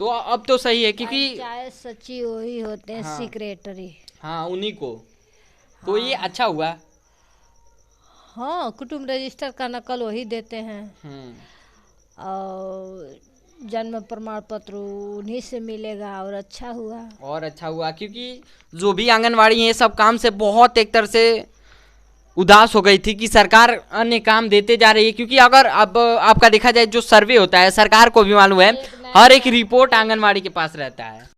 तो अब तो सही है क्योंकि चाहे सचिव वही होते हैं, हाँ सेक्रेटरी। हाँ उन्हीं को। तो ये हाँ अच्छा हुआ। हाँ, कुटुम्ब रजिस्टर का नकल वही देते हैं हम्म। और जन्म प्रमाण पत्र उन्हीं से मिलेगा, और अच्छा हुआ। और अच्छा हुआ क्योंकि जो भी आंगनवाड़ी ये सब काम से बहुत एक तरह से उदास हो गई थी कि सरकार अन्य काम देते जा रही है। क्योंकि अगर अब आपका देखा जाए जो सर्वे होता है, सरकार को भी मालूम है, एक हर एक नया रिपोर्ट आंगनवाड़ी के पास रहता है।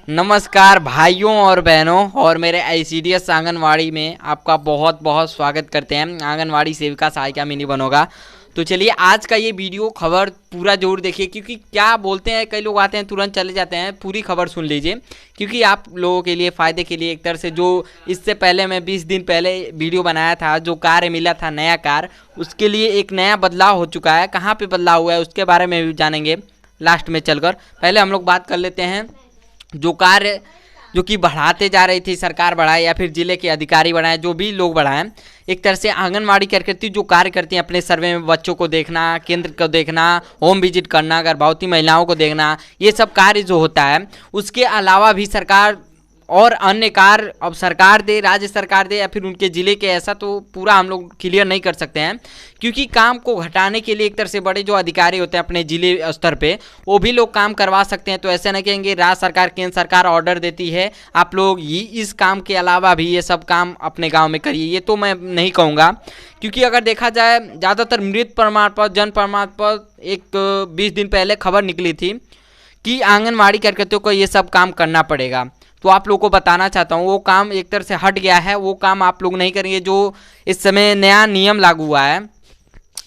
नमस्कार भाइयों और बहनों, और मेरे आईसीडीएस आंगनवाड़ी में आपका बहुत बहुत स्वागत करते हैं। आंगनवाड़ी सेविका सहायिका मिनी बनोगा। तो चलिए आज का ये वीडियो खबर पूरा जरूर देखिए, क्योंकि क्या बोलते हैं, कई लोग आते हैं तुरंत चले जाते हैं, पूरी खबर सुन लीजिए क्योंकि आप लोगों के लिए फ़ायदे के लिए। एक तरह से जो इससे पहले मैं 20 दिन पहले वीडियो बनाया था, जो कार्य मिला था नया कार्य, उसके लिए एक नया बदलाव हो चुका है। कहाँ पे बदलाव हुआ है उसके बारे में भी जानेंगे लास्ट में चलकर। पहले हम लोग बात कर लेते हैं जो कार्य जो कि बढ़ाते जा रही थी सरकार, बढ़ाए या फिर जिले के अधिकारी बढ़ाए, जो भी लोग बढ़ाएं। एक तरह से आंगनवाड़ी कार्यकर्ती जो कार्य करती हैं अपने सर्वे में, बच्चों को देखना, केंद्र को देखना, होम विजिट करना, गर्भवती महिलाओं को देखना, ये सब कार्य जो होता है, उसके अलावा भी सरकार और अन्य कार्य अब सरकार दे, राज्य सरकार दे या फिर उनके ज़िले के, ऐसा तो पूरा हम लोग क्लियर नहीं कर सकते हैं। क्योंकि काम को घटाने के लिए एक तरह से बड़े जो अधिकारी होते हैं अपने ज़िले स्तर पे, वो भी लोग काम करवा सकते हैं। तो ऐसे नहीं कहेंगे राज्य सरकार केंद्र सरकार ऑर्डर देती है आप लोग ये इस काम के अलावा भी ये सब काम अपने गांव में करिए, ये तो मैं नहीं कहूँगा। क्योंकि अगर देखा जाए ज़्यादातर मृत प्रमाण पत्र, जन्म प्रमाण पत्र, एक 20 दिन पहले खबर निकली थी कि आंगनवाड़ी कार्यकर्ताओं को ये सब काम करना पड़ेगा। तो आप लोगों को बताना चाहता हूँ वो काम एक तरह से हट गया है, वो काम आप लोग नहीं करेंगे। जो इस समय नया नियम लागू हुआ है,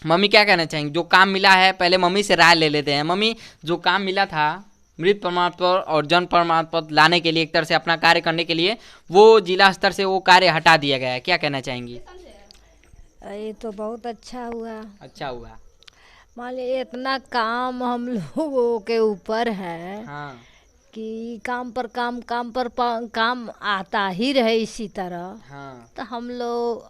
मम्मी क्या कहना चाहेंगे? जो काम मिला है, पहले मम्मी से राय ले लेते हैं। मम्मी, जो काम मिला था मृत प्रमाण पत्र और जन्म प्रमाण पत्र लाने के लिए, एक तरह से अपना कार्य करने के लिए, वो जिला स्तर से वो कार्य हटा दिया गया है, क्या कहना चाहेंगी? ये तो बहुत अच्छा हुआ। अच्छा हुआ। मान लीजिए इतना काम हम लोगों के ऊपर है हाँ कि काम पर काम, काम आता ही रहे इसी तरह। हाँ तो हम लोग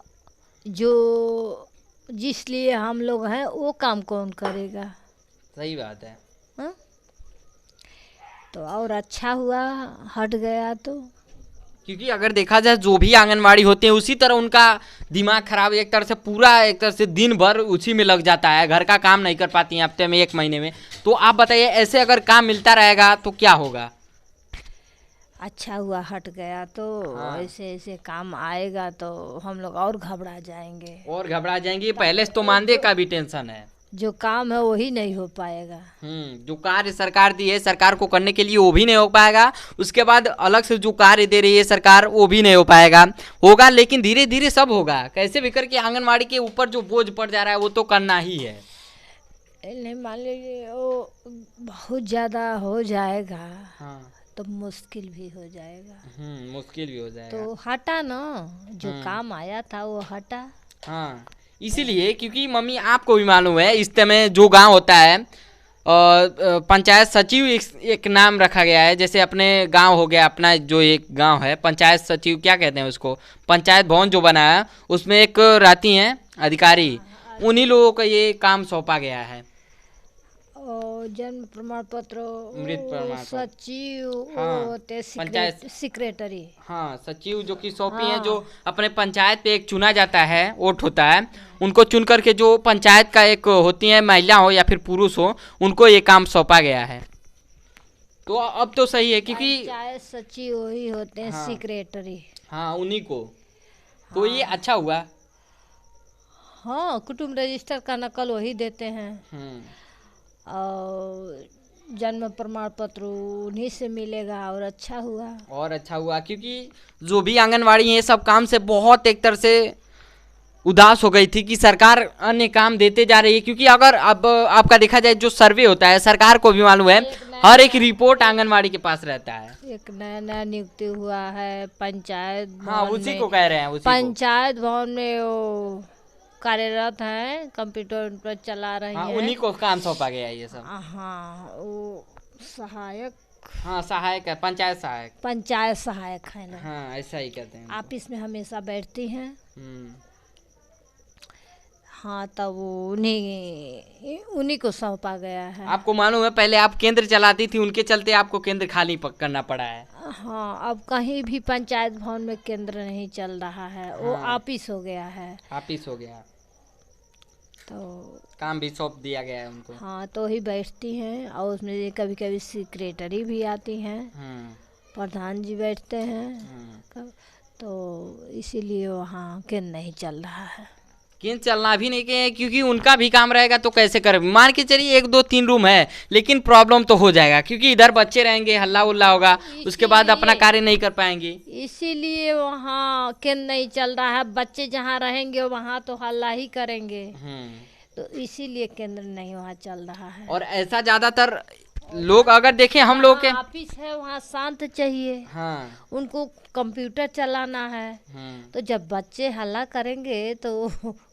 जो जिस लिए हम लोग हैं वो काम कौन करेगा? सही बात है। हाँ? तो और अच्छा हुआ हट गया तो। क्योंकि अगर देखा जाए जो भी आंगनवाड़ी होते हैं उसी तरह उनका दिमाग खराब, एक तरह से पूरा एक तरह से दिन भर उसी में लग जाता है, घर का काम नहीं कर पाती हैं हफ्ते में, एक महीने में। तो आप बताइए ऐसे अगर काम मिलता रहेगा तो क्या होगा? अच्छा हुआ हट गया तो। हाँ। ऐसे ऐसे काम आएगा तो हम लोग और घबरा जाएंगे। और घबरा जाएंगे, पहले से तो मानदेय का भी टेंशन है। जो काम है वही नहीं हो पाएगा। जो कार्य सरकार दी है सरकार को करने के लिए, वो भी नहीं हो पाएगा। उसके बाद अलग से जो कार्य दे रही है सरकार, वो भी नहीं हो पाएगा। होगा लेकिन धीरे धीरे सब होगा, कैसे भी करके आंगनवाड़ी के ऊपर जो बोझ पड़ जा रहा है वो तो करना ही है। नहीं, मान लीजिए वो बहुत ज़्यादा हो जाएगा हाँ। तो मुश्किल भी हो जाएगा। मुश्किल भी हो जाएगा। तो हटा ना, जो हम्म। काम आया था वो हटा। हाँ, इसीलिए क्योंकि मम्मी आपको भी मालूम है इस समय जो गांव होता है, पंचायत सचिव एक नाम रखा गया है। जैसे अपने गांव हो गया, अपना जो एक गांव है, पंचायत सचिव क्या कहते हैं उसको, पंचायत भवन जो बना है उसमें एक रहती हैं अधिकारी, उन्हीं लोगों को ये काम सौंपा गया है। और जन्म प्रमाण पत्र मृत प्रमाण पत्र। सचिव हाँ, होते, पंचायत। सेक्रेटरी। हाँ, सचिव जो कि सौंपी हैं, जो हाँ अपने पंचायत पे एक चुना जाता है, वोट होता है, उनको चुन करके जो पंचायत का एक होती है, महिला हो या फिर पुरुष हो, उनको ये काम सौंपा गया है। तो अब तो सही है क्योंकि पंचायत सचिव वही होते हैं, हाँ सेक्रेटरी। हाँ उन्हीं को। तो ये अच्छा हुआ। हाँ, कुटुम्ब रजिस्टर का नकल वही देते हैं हम्म। और जन्म प्रमाण पत्र उन्हीं से मिलेगा, और अच्छा हुआ। और अच्छा हुआ क्योंकि जो भी आंगनवाड़ी ये सब काम से बहुत एक तरह से उदास हो गई थी कि सरकार अन्य काम देते जा रही है। क्योंकि अगर अब आपका देखा जाए जो सर्वे होता है, सरकार को भी मालूम है, हर एक रिपोर्ट आंगनवाड़ी के पास रहता है। एक नया नया नियुक्ति हुआ है पंचायत हाँ, भवन उसी में। को कह रहे हैं, उसी को। पंचायत भवन में वो कार्यरत हैं, कंप्यूटर पर चला रही हाँ, हैं। उन्हीं को काम सौंपा गया है ये सब। हाँ, वो सहायक, हाँ, सहायक है, पंचायत सहायक। पंचायत सहायक है ना। हाँ, ऐसा ही कहते हैं उनको। ऑफिस में हमेशा बैठती हैं। हम्म। हाँ, तब वो उन्हीं को सौंपा गया है। आपको मालूम है पहले आप केंद्र चलाती थी, उनके चलते आपको केंद्र खाली करना पड़ा है। हाँ, अब कहीं भी पंचायत भवन में केंद्र नहीं चल रहा है, वो हाँ। ऑफिस हो गया है। ऑफिस हो गया, तो काम भी सौंप दिया गया है उनको। हाँ, तो ही बैठती हैं और उसमें कभी कभी सेक्रेटरी भी आती हैं, प्रधान जी बैठते हैं। तो इसीलिए वहाँ केंद्र नहीं चल रहा है। केंद्र चलना भी नहीं के, क्योंकि उनका भी काम रहेगा तो कैसे कर, मान के चलिए 1 2 3 रूम है, लेकिन प्रॉब्लम तो हो जाएगा क्योंकि इधर बच्चे रहेंगे, हल्ला उल्ला होगा, उसके बाद अपना कार्य नहीं कर पाएंगे। इसीलिए वहाँ केंद्र नहीं चल रहा है। बच्चे जहाँ रहेंगे वहाँ तो हल्ला ही करेंगे, तो इसीलिए केंद्र नहीं वहाँ चल रहा है। और ऐसा ज्यादातर लोग अगर देखें हम लोग के ऑफिस है वहाँ शांत चाहिए। हाँ, उनको कंप्यूटर चलाना है, तो जब बच्चे हल्ला करेंगे तो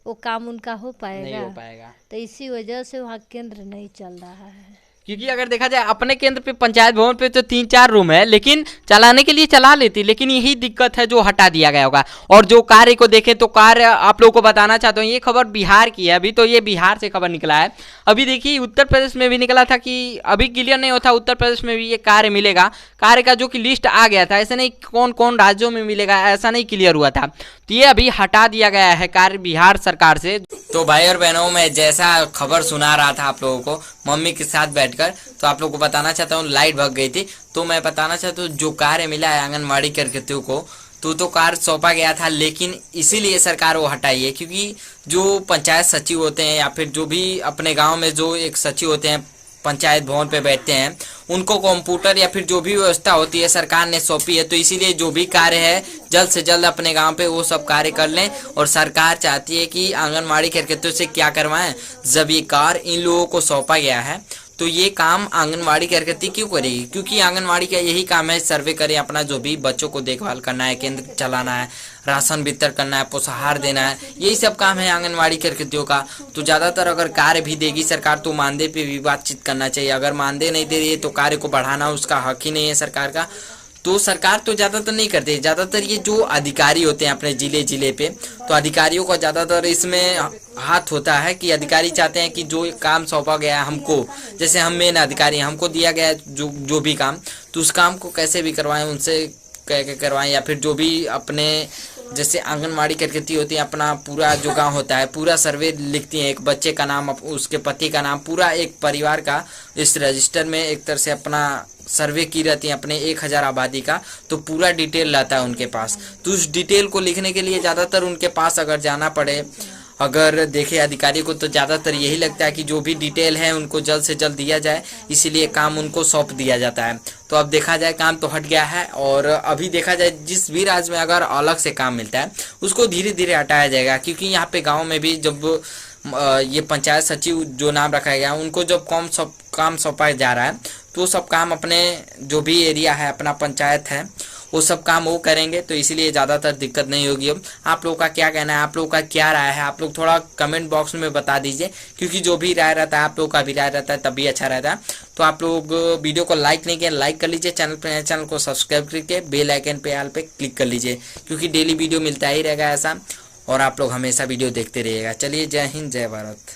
वो काम उनका हो पाएगा? नहीं हो पाएगा। तो इसी वजह से वहाँ केंद्र नहीं चल रहा है। क्योंकि अगर देखा जाए अपने केंद्र पे पंचायत भवन पे तो 3 4 रूम है, लेकिन चलाने के लिए चला लेती, लेकिन यही दिक्कत है जो हटा दिया गया होगा। और जो कार्य को देखें तो कार्य आप लोगों को बताना चाहता हूँ, ये खबर बिहार की है, अभी तो ये बिहार से खबर निकला है। अभी देखिए उत्तर प्रदेश में भी निकला था कि अभी क्लियर नहीं होता, उत्तर प्रदेश में भी ये कार्य मिलेगा। कार्य का जो कि लिस्ट आ गया था, ऐसे नहीं कौन कौन राज्यों में मिलेगा ऐसा नहीं क्लियर हुआ था, तो ये अभी हटा दिया गया है कार्य बिहार सरकार से। तो भाई और बहनों, मैं जैसा खबर सुना रहा था आप लोगों को मम्मी के साथ बैठकर, तो आप लोगों को बताना चाहता हूँ लाइट भाग गई थी, तो मैं बताना चाहता हूँ जो कार्य मिला है आंगनबाड़ी कार्यकर्तियों को, तो कार्य सौंपा गया था, लेकिन इसीलिए सरकार वो हटाई है क्योंकि जो पंचायत सचिव होते हैं या फिर जो भी अपने गांव में जो एक सचिव होते हैं पंचायत भवन पे बैठते हैं, उनको कंप्यूटर या फिर जो भी व्यवस्था होती है सरकार ने सौंपी है, तो इसीलिए जो भी कार्य है जल्द से जल्द अपने गांव पे वो सब कार्य कर लें। और सरकार चाहती है कि आंगनबाड़ी कार्यकर्ताओं से क्या करवाएं, जब ये कार्य इन लोगों को सौंपा गया है तो ये काम आंगनबाड़ी कार्यकर्ती क्यों करेगी, क्योंकि आंगनबाड़ी का यही काम है, सर्वे करें, अपना जो भी बच्चों को देखभाल करना है, केंद्र चलाना है, राशन वितरण करना है, पोषाहार देना है, यही सब काम है आंगनबाड़ी कार्यकर्तियों का। तो ज़्यादातर अगर कार्य भी देगी सरकार तो मानदेय पे भी बातचीत करना चाहिए। अगर मानदेय नहीं दे रही है तो कार्य को बढ़ाना उसका हक ही नहीं है सरकार का, तो सरकार तो ज़्यादातर नहीं करती। ज़्यादातर ये जो अधिकारी होते हैं अपने जिले पे, तो अधिकारियों का ज़्यादातर इसमें हाथ होता है कि अधिकारी चाहते हैं कि जो काम सौंपा गया है हमको, जैसे हम मेन अधिकारी हैं, हमको दिया गया है जो भी काम, तो उस काम को कैसे भी करवाएं, उनसे कह के करवाएं, या फिर जो भी अपने जैसे आंगनबाड़ी कार्यकर्ती होती है अपना पूरा जो गांव होता है पूरा सर्वे लिखती हैं, एक बच्चे का नाम, उसके पति का नाम, पूरा एक परिवार का इस रजिस्टर में एक तरह से अपना सर्वे की रहती है अपने 1000 आबादी का, तो पूरा डिटेल रहता है उनके पास। तो उस डिटेल को लिखने के लिए ज़्यादातर उनके पास अगर जाना पड़े, अगर देखे अधिकारी को, तो ज़्यादातर यही लगता है कि जो भी डिटेल है उनको जल्द से जल्द दिया जाए, इसीलिए काम उनको सौंप दिया जाता है। तो अब देखा जाए काम तो हट गया है, और अभी देखा जाए जिस भी राज्य में अगर अलग से काम मिलता है उसको धीरे धीरे हटाया जाएगा, क्योंकि यहाँ पे गाँव में भी जब ये पंचायत सचिव जो नाम रखा गया उनको जब काम सौंपा जा रहा है, तो सब काम अपने जो भी एरिया है अपना पंचायत है वो सब काम वो करेंगे, तो इसीलिए ज़्यादातर दिक्कत नहीं होगी। अब आप लोगों का क्या कहना है, आप लोगों का क्या राय है, आप लोग थोड़ा कमेंट बॉक्स में बता दीजिए, क्योंकि जो भी राय रहता है आप लोगों का भी राय रहता है तभी अच्छा रहता है। तो आप लोग वीडियो को लाइक नहीं किया, लाइक कर लीजिए, चैनल को सब्सक्राइब करके बेल आइकन पे ऑल पे क्लिक कर लीजिए, क्योंकि डेली वीडियो मिलता ही रहेगा ऐसा, और आप लोग हमेशा वीडियो देखते रहिएगा। चलिए, जय हिंद, जय भारत।